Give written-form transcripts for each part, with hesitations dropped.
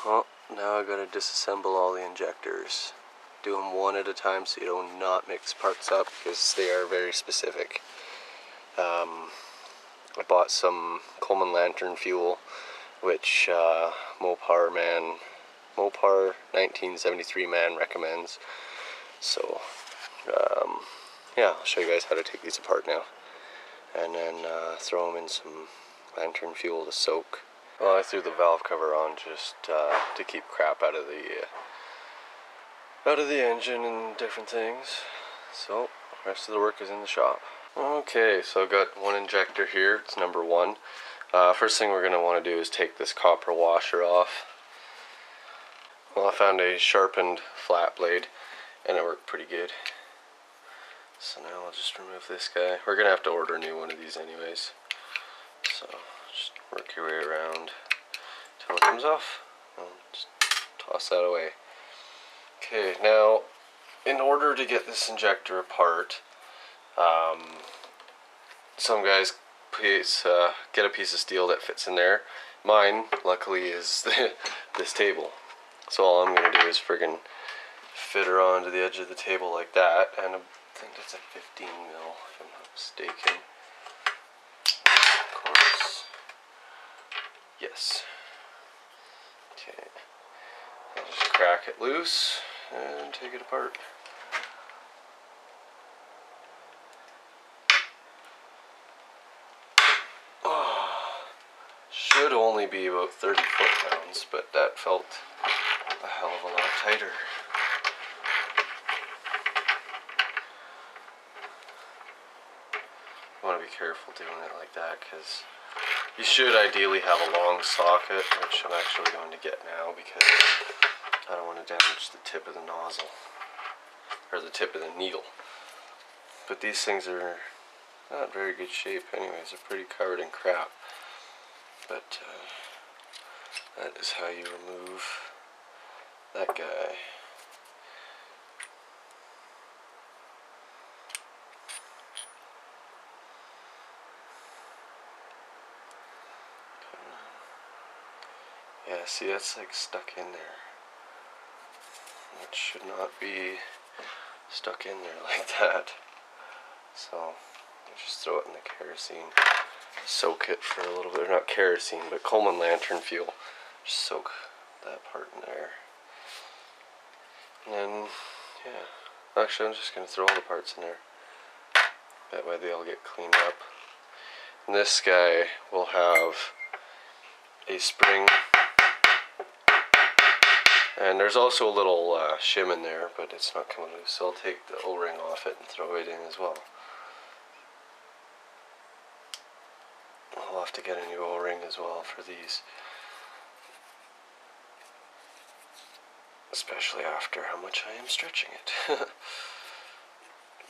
Well, now I gotta disassemble all the injectors. Do them one at a time so you do not mix parts up because they are very specific. I bought some Coleman lantern fuel, which Mopar 1973 man recommends. So yeah, I'll show you guys how to take these apart now, and then throw them in some lantern fuel to soak. Well, I threw the valve cover on just to keep crap out of the engine and different things. So the rest of the work is in the shop. Okay, so I've got one injector here. It's number 1. First thing we're going to want to do is take this copper washer off. Well, I found a sharpened flat blade and it worked pretty good. So now I'll just remove this guy. We're going to have to order a new one of these anyways. So just work your way around until it comes off. And just toss that away. Okay, now in order to get this injector apart, some guys get a piece of steel that fits in there. Mine, luckily, is this table. So all I'm going to do is friggin' fit her onto the edge of the table like that, and I think that's a 15 mil, if I'm not mistaken. Of course. Yes. Okay. I'll just crack it loose and take it apart. Should only be about 30 foot-pounds, but that felt a hell of a lot tighter. You want to be careful doing it like that, because you should ideally have a long socket, which I'm actually going to get now because I don't want to damage the tip of the nozzle, or the tip of the needle. But these things are not very good shape anyways, they're pretty covered in crap. But that is how you remove that guy. Yeah, see, that's like stuck in there. It should not be stuck in there like that. So just throw it in the kerosene. Soak it for a little bit, or not kerosene, but Coleman lantern fuel. Just soak that part in there. And then, yeah. Actually, I'm just going to throw all the parts in there. That way they all get cleaned up. And this guy will have a spring. And there's also a little shim in there, but it's not coming loose. So I'll take the O-ring off it and throw it in as well. I'll have to get a new O-ring as well for these, especially after how much I am stretching it.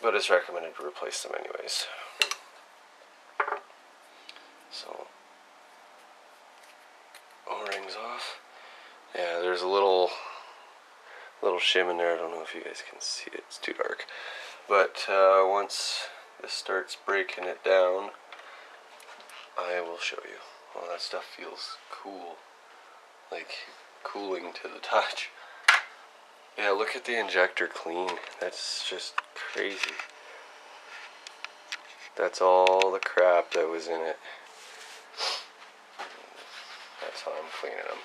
But it's recommended to replace them anyways. So O-rings off. Yeah, there's a little shim in there. I don't know if you guys can see it, it's too dark. But once this starts breaking it down, I will show you. Well, that stuff feels cool. Like, cooling to the touch. Yeah, look at the injector clean. That's just crazy. That's all the crap that was in it. That's how I'm cleaning them.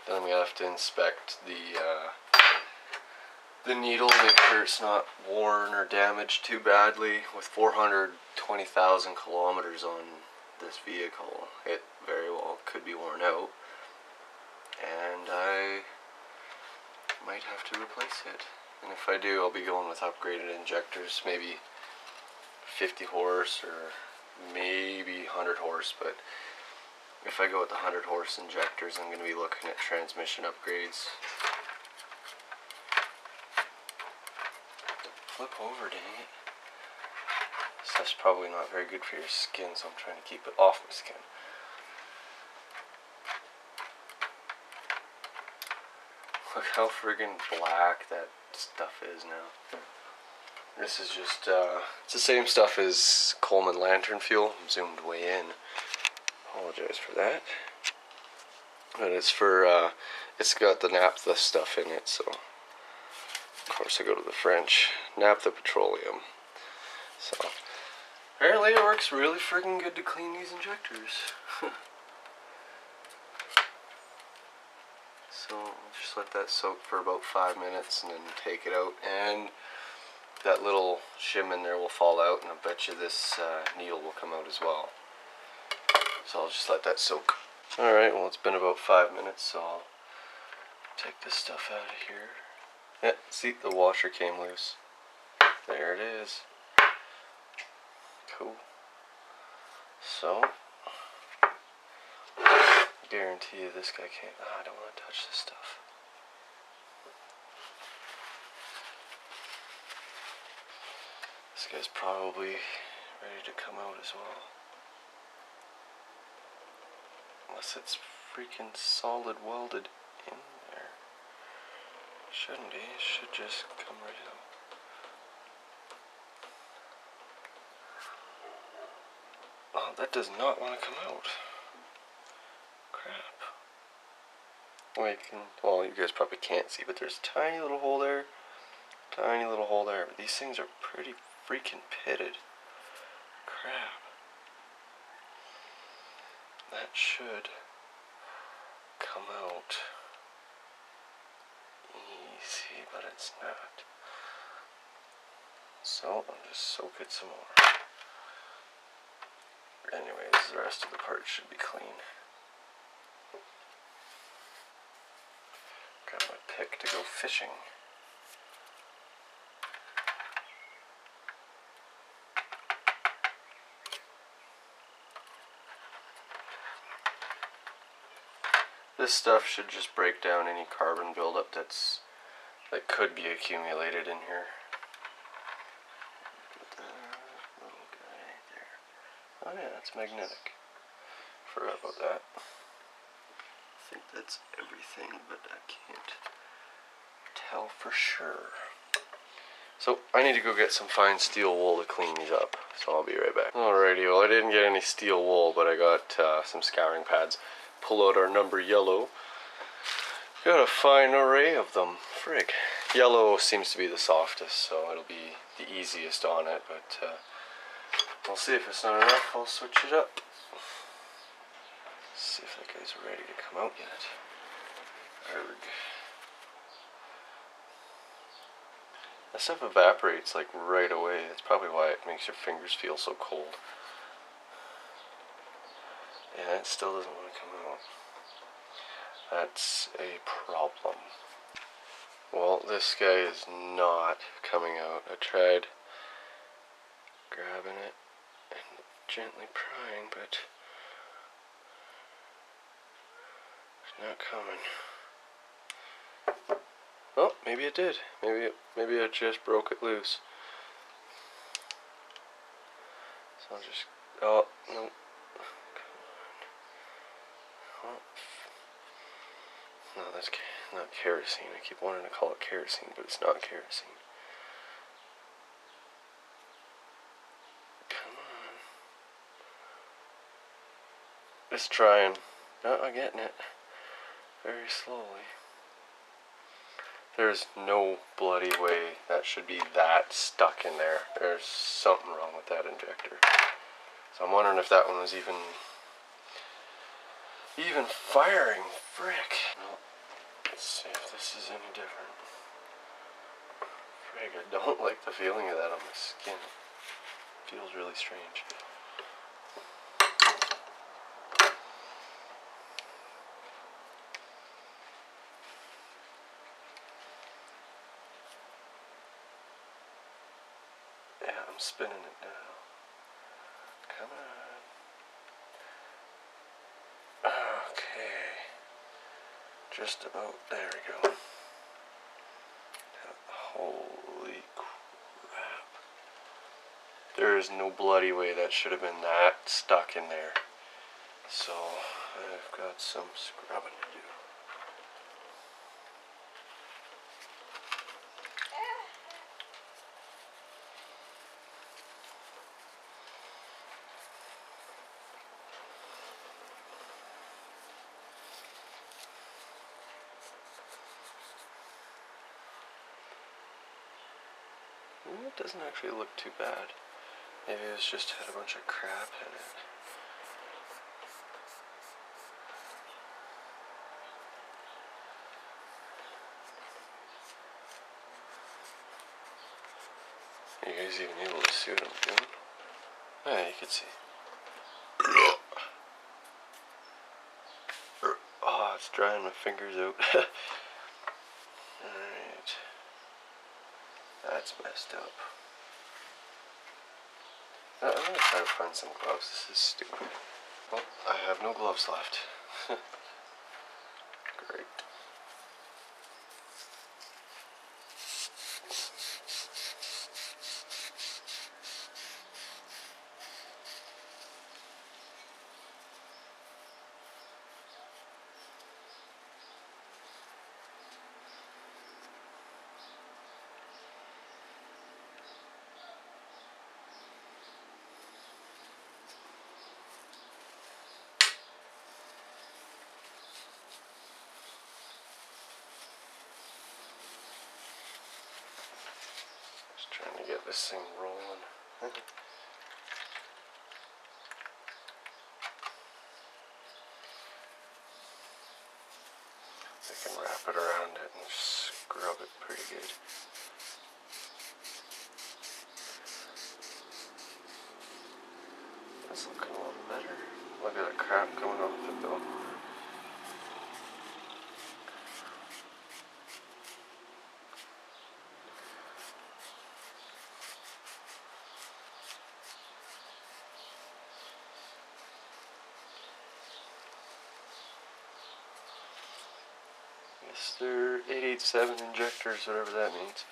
Then we have to inspect the needle, make sure it's not worn or damaged too badly. With 420,000 kilometers on this vehicle, it very well could be worn out, and I might have to replace it. And if I do, I'll be going with upgraded injectors, maybe 50 horse or maybe 100 horse, but if I go with the 100 horse injectors, I'm going to be looking at transmission upgrades. Flip over, dang it. Stuff's probably not very good for your skin, so I'm trying to keep it off my skin. Look how friggin' black that stuff is now. This is just, it's the same stuff as Coleman lantern fuel. I'm zoomed way in. apologize for that. But it's for, it's got the naphtha stuff in it, so of course I go to the French. Naphtha petroleum. So, apparently it works really freaking good to clean these injectors. So, just let that soak for about 5 minutes and then take it out. And that little shim in there will fall out, and I bet you this needle will come out as well. So I'll just let that soak. Alright, well it's been about 5 minutes, so I'll take this stuff out of here. Yeah, see, the washer came loose. There it is. Cool. So, guarantee you this guy can't. I don't want to touch this stuff. This guy's probably ready to come out as well. Unless it's freaking solid welded in there. Shouldn't be. It should just come right out. Oh, that does not want to come out. Crap. Well, you guys probably can't see, but there's a tiny little hole there. Tiny little hole there. But these things are pretty freaking pitted. Crap. That should come out easy, but it's not. So I'll just soak it some more. Anyways, the rest of the part should be clean. Got my pick to go fishing. This stuff should just break down any carbon buildup that could be accumulated in here. Little guy there. Oh yeah, it's magnetic. Forgot about that. I think that's everything, but I can't tell for sure. So I need to go get some fine steel wool to clean these up. So I'll be right back. Alrighty, well I didn't get any steel wool, but I got some scouring pads. Pull out our number yellow. Got a fine array of them. Frig. Yellow seems to be the softest, so it'll be the easiest on it, but we'll see if it's not enough. I'll switch it up. See if that guy's ready to come out yet. Arrgh. That stuff evaporates like right away. That's probably why it makes your fingers feel so cold. Yeah, it still doesn't want to come out. That's a problem. Well, this guy is not coming out. I tried grabbing it and gently prying, but it's not coming. Oh, maybe it did. Maybe I just broke it loose. So I'll just. Oh no. No, that's not kerosene. I keep wanting to call it kerosene, but it's not kerosene. Come on. Just trying. I'm getting it. Very slowly. There's no bloody way that should be that stuck in there. There's something wrong with that injector. So I'm wondering if that one was even firing. Frick. Well, let's see if this is any different. Frick, I don't like the feeling of that on my skin. It feels really strange. Yeah, I'm spinning it now. Come on. Okay. Just about. There we go. Holy crap. There is no bloody way that should have been that stuck in there. So, I've got some scrubbing to do. doesn't actually look too bad. Maybe it's just had a bunch of crap in it. Are you guys even able to see what I'm doing? Yeah, you can see. Oh, it's drying my fingers out. Alright. That's messed up. I'm gonna try to find some gloves. This is stupid. Well, I have no gloves left. Great. Just trying to get this thing rolling. I can wrap it around it and scrub it pretty good. That's looking a little better. Look at that crap coming off it though. Mr. 887 injectors, whatever that means.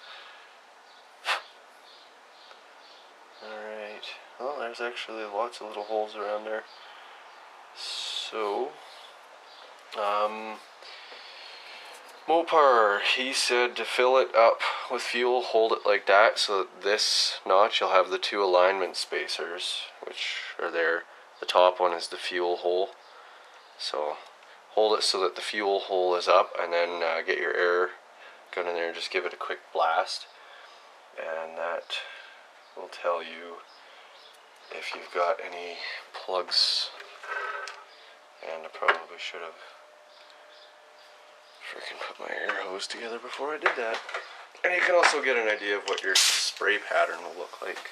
Alright, well there's actually lots of little holes around there. So, Mopar, he said to fill it up with fuel, hold it like that, so that this notch you'll have the two alignment spacers, which are there. The top one is the fuel hole. So, hold it so that the fuel hole is up, and then get your air gun in there and just give it a quick blast. And that will tell you if you've got any plugs. And I probably should have freaking put my air hose together before I did that. And you can also get an idea of what your spray pattern will look like.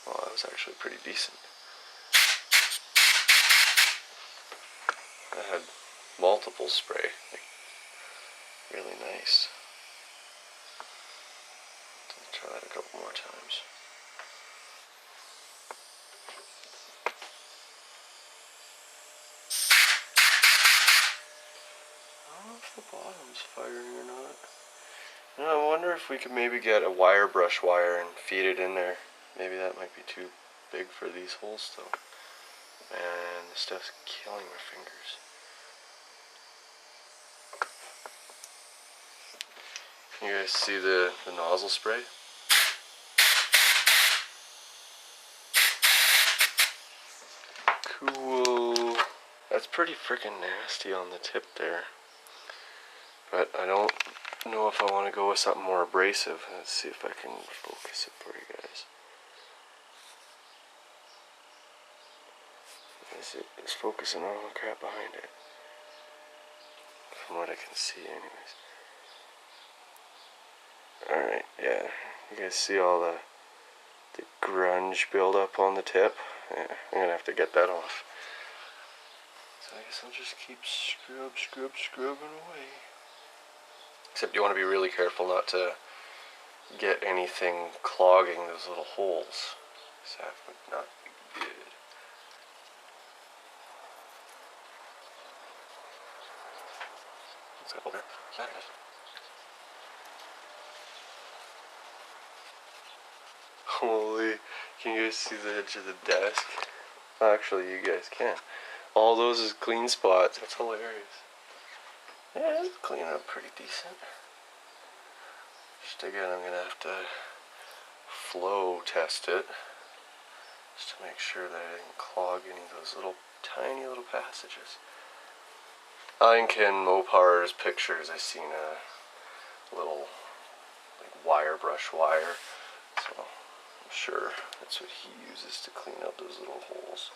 Well, that was actually pretty decent. I had multiple spray, like, really nice. I'll try that a couple more times. I don't know if the bottom's firing or not. I wonder if we could maybe get a wire brush wire and feed it in there. Maybe that might be too big for these holes still. Man, this stuff's killing my fingers. Can you guys see the nozzle spray? Cool. That's pretty freaking nasty on the tip there. But I don't know if I want to go with something more abrasive. Let's see if I can focus it for you guys. It's focusing on all the crap behind it. From what I can see anyways. Alright, yeah. You guys see all the grunge buildup on the tip? Yeah, I'm gonna have to get that off. So I guess I'll just keep scrubbing away. Except you want to be really careful not to get anything clogging those little holes. So that would not be good. Let's go over there. Holy, can you guys see the edge of the desk? Actually, you guys can. All those is clean spots. That's hilarious. Yeah, it's cleaning up pretty decent. Just again, I'm gonna have to flow test it just to make sure that I didn't clog any of those little tiny little passages. I think in Mopar's pictures I seen a little like wire brush wire, so I'm sure that's what he uses to clean out those little holes.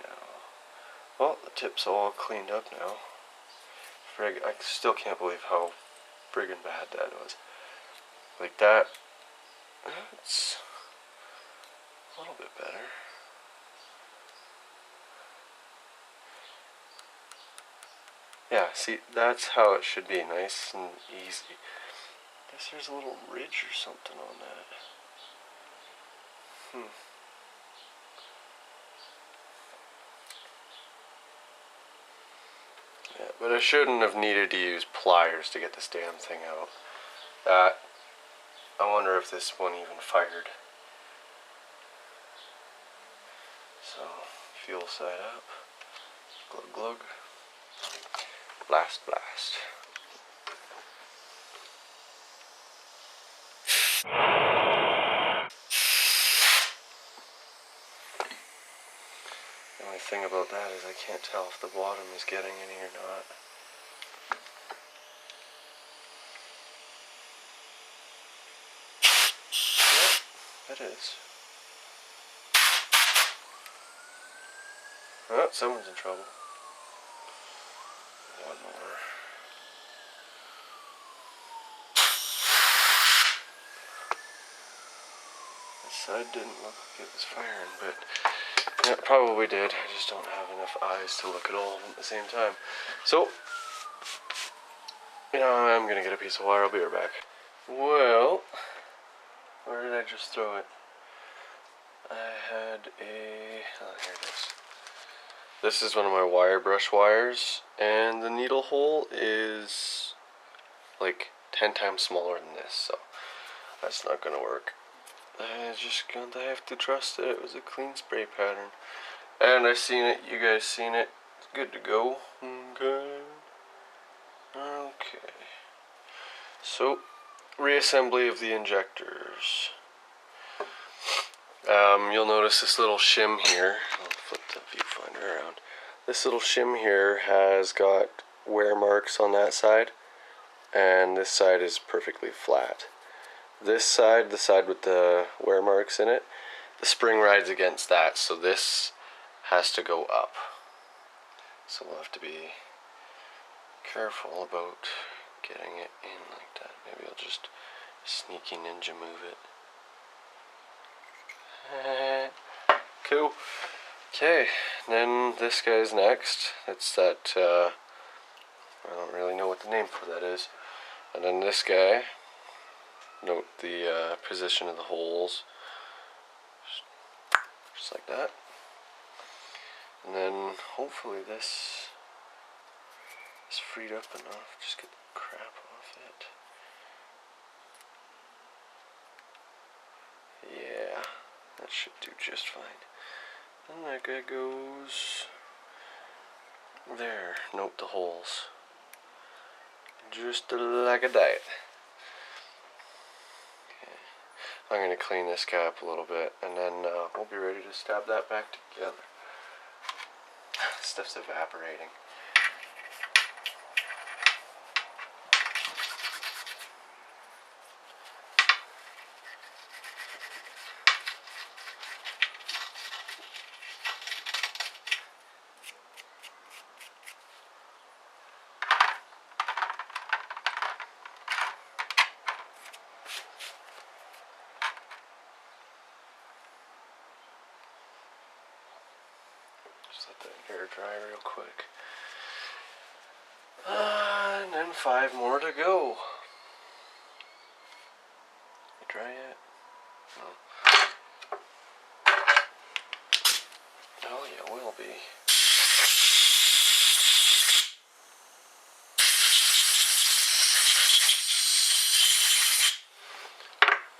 Yeah. Well, the tip's all cleaned up now. Frig, I still can't believe how friggin' bad that was. Like that, it's a little bit better. Yeah, see, that's how it should be, nice and easy. Guess there's a little ridge or something on that. Yeah, but I shouldn't have needed to use pliers to get this damn thing out. I wonder if this one even fired. So, fuel side up. Glug glug. Blast blast. The only thing about that is I can't tell if the bottom is getting any or not. Yep, it is. Oh, someone's in trouble. One more. This side didn't look like it was firing, but it probably did. I just don't have enough eyes to look at all of them at the same time. So, you know, I'm gonna get a piece of wire. I'll be right back. Well, where did I just throw it? I had oh, here it is. This is one of my wire brush wires, and the needle hole is like 10 times smaller than this, so that's not gonna work. I just gonna have to trust that it was a clean spray pattern. And I seen it, you guys seen it. It's good to go. Okay. Okay. So, reassembly of the injectors. You'll notice this little shim here. I'll flip the viewfinder around. This little shim here has got wear marks on that side, and this side is perfectly flat. This side, the side with the wear marks in it, the spring rides against that, so this has to go up. So we'll have to be careful about getting it in like that. Maybe I'll just sneaky ninja move it. Cool. Okay, then this guy's next. It's that, I don't really know what the name for that is. And then this guy, note the position of the holes, just like that. And then hopefully this is freed up enough. Just get the crap off it. Yeah, that should do just fine. And that guy goes there. Note the holes. Just like a diet. Okay. I'm going to clean this guy up a little bit, and then we'll be ready to stab that back together. Stuff's evaporating. Just let that air dry real quick. And then 5 more to go. You dry yet? No. Oh, yeah, will be.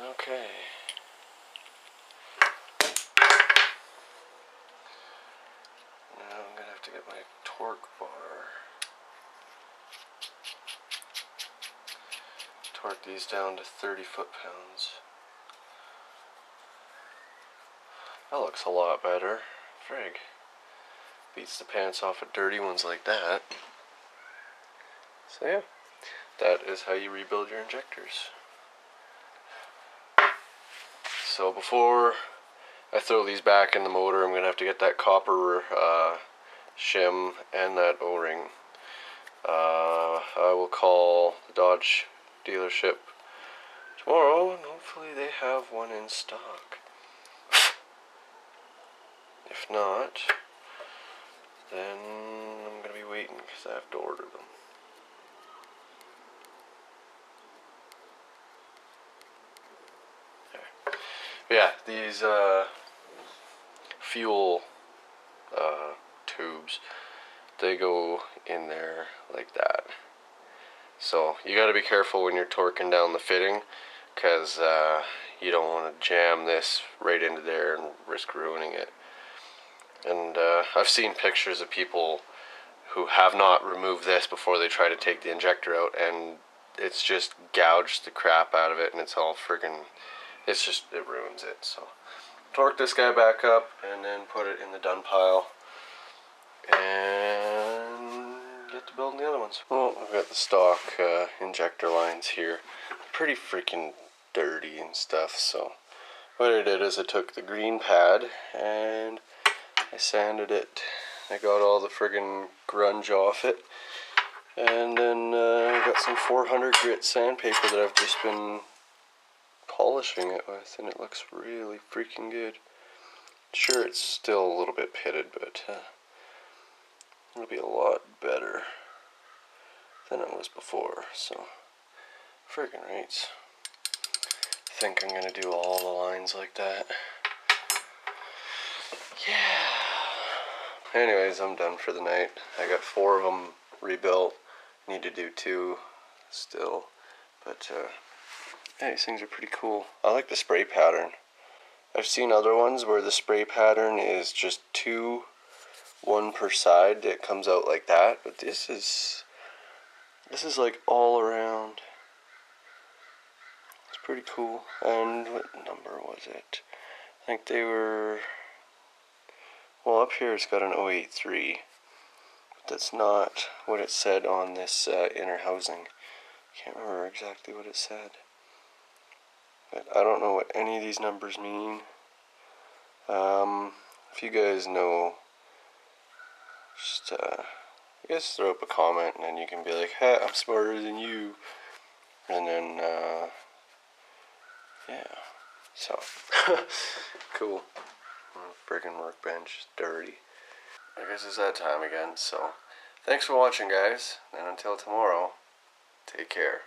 Okay. Now I'm gonna have to get my torque bar. Torque these down to 30 foot-pounds. That looks a lot better. Frig. Beats the pants off of dirty ones like that. So yeah, that is how you rebuild your injectors. So before I throw these back in the motor, I'm going to have to get that copper shim and that O-ring. I will call the Dodge dealership tomorrow, and hopefully they have one in stock. If not, then I'm going to be waiting because I have to order them. Okay. But yeah, these fuel tubes, they go in there like that. So you got to be careful when you're torquing down the fitting, because you don't want to jam this right into there and risk ruining it. And I've seen pictures of people who have not removed this before they try to take the injector out, and it's just gouged the crap out of it, and it's all friggin', it ruins it. So torque this guy back up and then put it in the done pile and get to building the other ones. Well, I've got the stock injector lines here. They're pretty freaking dirty and stuff, so what I did is I took the green pad and I sanded it. I got all the friggin' grunge off it, and then I got some 400 grit sandpaper that I've just been polishing it with, and it looks really freaking good. Sure, it's still a little bit pitted, but it'll be a lot better than it was before. So, friggin' rates. I think I'm gonna do all the lines like that. Yeah. Anyways, I'm done for the night. I got 4 of them rebuilt. Need to do 2 still, but yeah, these things are pretty cool. I like the spray pattern. I've seen other ones where the spray pattern is just 2, 1 per side that comes out like that, but this is like all around. It's pretty cool. And what number was it? I think they were, well, up here it's got an 083, but that's not what it said on this inner housing. Can't remember exactly what it said. But I don't know what any of these numbers mean. If you guys know, just I guess throw up a comment, and then you can be like, "Hey, I'm smarter than you," and then yeah. So cool. Friggin' workbench, dirty. I guess it's that time again. So thanks for watching, guys, and until tomorrow, take care.